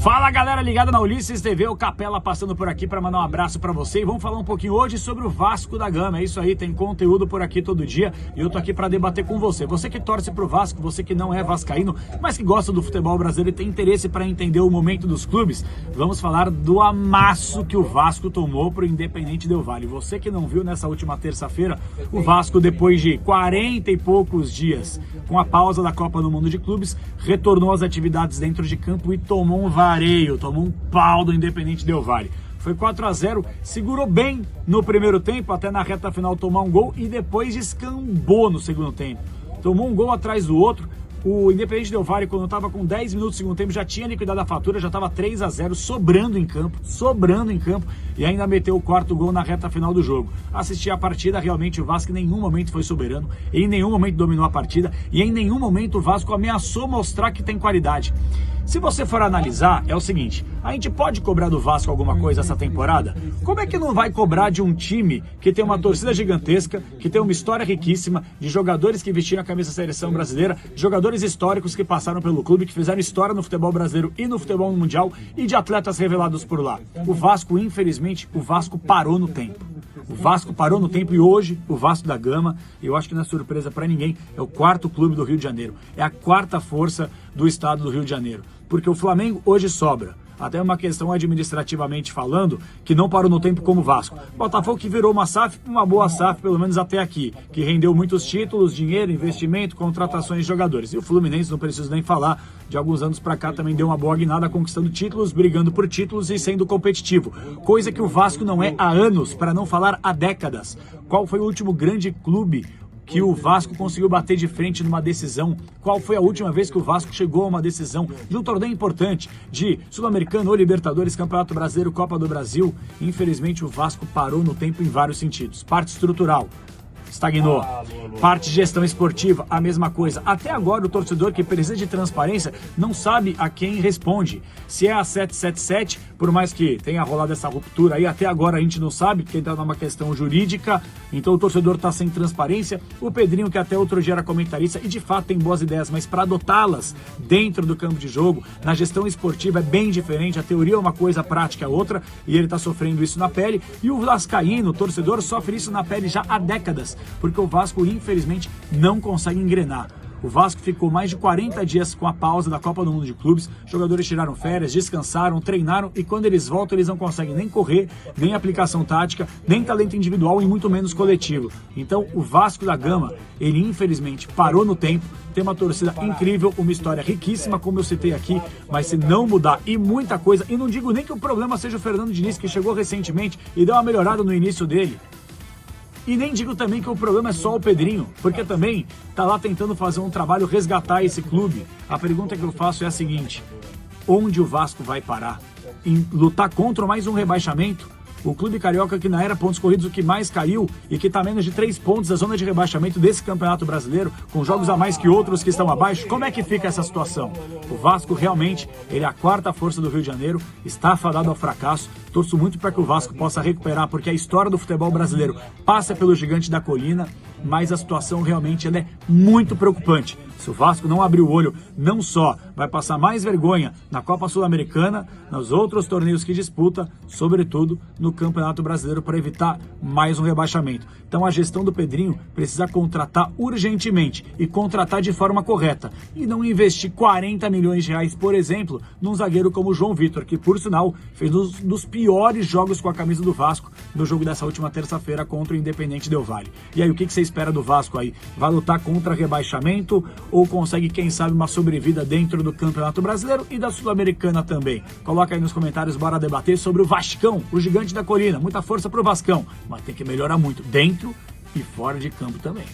Fala galera ligada na Ulisses TV, o Capela passando por aqui para mandar um abraço para você e vamos falar um pouquinho hoje sobre o Vasco da Gama. É isso aí, tem conteúdo por aqui todo dia e eu tô aqui para debater com você. Você que torce pro Vasco, você que não é vascaíno, mas que gosta do futebol brasileiro e tem interesse para entender o momento dos clubes, vamos falar do amasso que o Vasco tomou pro Independente Del Valle. Você que não viu nessa última terça-feira, o Vasco, depois de 40 e poucos dias com a pausa da Copa do Mundo de Clubes, retornou às atividades dentro de campo e tomou um vareio, tomou um pau do Independente Del Valle. Foi 4-0, segurou bem no primeiro tempo, até na reta final tomar um gol e depois descambou no segundo tempo. Tomou um gol atrás do outro. O Independente Del Valle, quando estava com 10 minutos do segundo tempo, já tinha liquidado a fatura, já estava 3-0, sobrando em campo, e ainda meteu o quarto gol na reta final do jogo. Assisti a partida, realmente o Vasco em nenhum momento foi soberano, em nenhum momento dominou a partida, e em nenhum momento o Vasco ameaçou mostrar que tem qualidade. Se você for analisar, é o seguinte, a gente pode cobrar do Vasco alguma coisa essa temporada? Como é que não vai cobrar de um time que tem uma torcida gigantesca, que tem uma história riquíssima, de jogadores que vestiram a camisa da seleção brasileira, jogadores históricos que passaram pelo clube, que fizeram história no futebol brasileiro e no futebol mundial, e de atletas revelados por lá? O Vasco, infelizmente, o Vasco parou no tempo. O Vasco parou no tempo e hoje o Vasco da Gama, eu acho que não é surpresa para ninguém, é o quarto clube do Rio de Janeiro, é a quarta força do estado do Rio de Janeiro, porque o Flamengo hoje sobra. Até uma questão administrativamente falando, que não parou no tempo como o Vasco. Botafogo que virou uma SAF, uma boa SAF, pelo menos até aqui, que rendeu muitos títulos, dinheiro, investimento, contratações de jogadores. E o Fluminense, não preciso nem falar, de alguns anos pra cá também deu uma boa guinada, conquistando títulos, brigando por títulos e sendo competitivo. Coisa que o Vasco não é há anos, para não falar há décadas. Qual foi o último grande clube que o Vasco conseguiu bater de frente numa decisão? Qual foi a última vez que o Vasco chegou a uma decisão de um torneio importante, de Sul-Americano ou Libertadores, Campeonato Brasileiro, Copa do Brasil? Infelizmente o Vasco parou no tempo em vários sentidos. Parte estrutural, estagnou. Parte de gestão esportiva, a mesma coisa. Até agora o torcedor que precisa de transparência não sabe a quem responde. Se é a 777, por mais que tenha rolado essa ruptura aí, até agora a gente não sabe, porque está numa questão jurídica, então o torcedor está sem transparência. O Pedrinho, que até outro dia era comentarista e de fato tem boas ideias, mas para adotá-las dentro do campo de jogo, na gestão esportiva é bem diferente, a teoria é uma coisa, a prática é outra, e ele está sofrendo isso na pele. E o vascaíno, o torcedor, sofre isso na pele já há décadas, porque o Vasco infelizmente não consegue engrenar. O Vasco ficou mais de 40 dias com a pausa da Copa do Mundo de Clubes, jogadores tiraram férias, descansaram, treinaram e quando eles voltam eles não conseguem nem correr, nem aplicação tática, nem talento individual e muito menos coletivo. Então o Vasco da Gama, ele infelizmente parou no tempo, tem uma torcida incrível, uma história riquíssima, como eu citei aqui, mas se não mudar e muita coisa, e não digo nem que o problema seja o Fernando Diniz, que chegou recentemente e deu uma melhorada no início dele, e nem digo também que o problema é só o Pedrinho, porque também tá lá tentando fazer um trabalho, resgatar esse clube. A pergunta que eu faço é a seguinte: onde o Vasco vai parar? Em lutar contra mais um rebaixamento? O clube carioca, que na era pontos corridos o que mais caiu e que está menos de 3 pontos da zona de rebaixamento desse campeonato brasileiro, com jogos a mais que outros que estão abaixo, como é que fica essa situação? O Vasco realmente, ele é a quarta força do Rio de Janeiro, está afadado ao fracasso. Torço muito para que o Vasco possa recuperar, porque a história do futebol brasileiro passa pelo Gigante da Colina, mas a situação realmente ela é muito preocupante. Se o Vasco não abrir o olho, não só vai passar mais vergonha na Copa Sul-Americana, nos outros torneios que disputa, sobretudo no Campeonato Brasileiro, para evitar mais um rebaixamento. Então a gestão do Pedrinho precisa contratar urgentemente e contratar de forma correta e não investir 40 milhões de reais, por exemplo, num zagueiro como o João Vitor, que por sinal fez um dos piores jogos com a camisa do Vasco no jogo dessa última terça-feira contra o Independente Del Valle. E aí, o que você espera do Vasco aí? Vai lutar contra rebaixamento ou consegue, quem sabe, uma sobrevida dentro do Campeonato Brasileiro e da Sul-Americana também? Coloca aí nos comentários, bora debater sobre o Vascão, o Gigante da Colina. Muita força pro Vascão, mas tem que melhorar muito dentro e fora de campo também.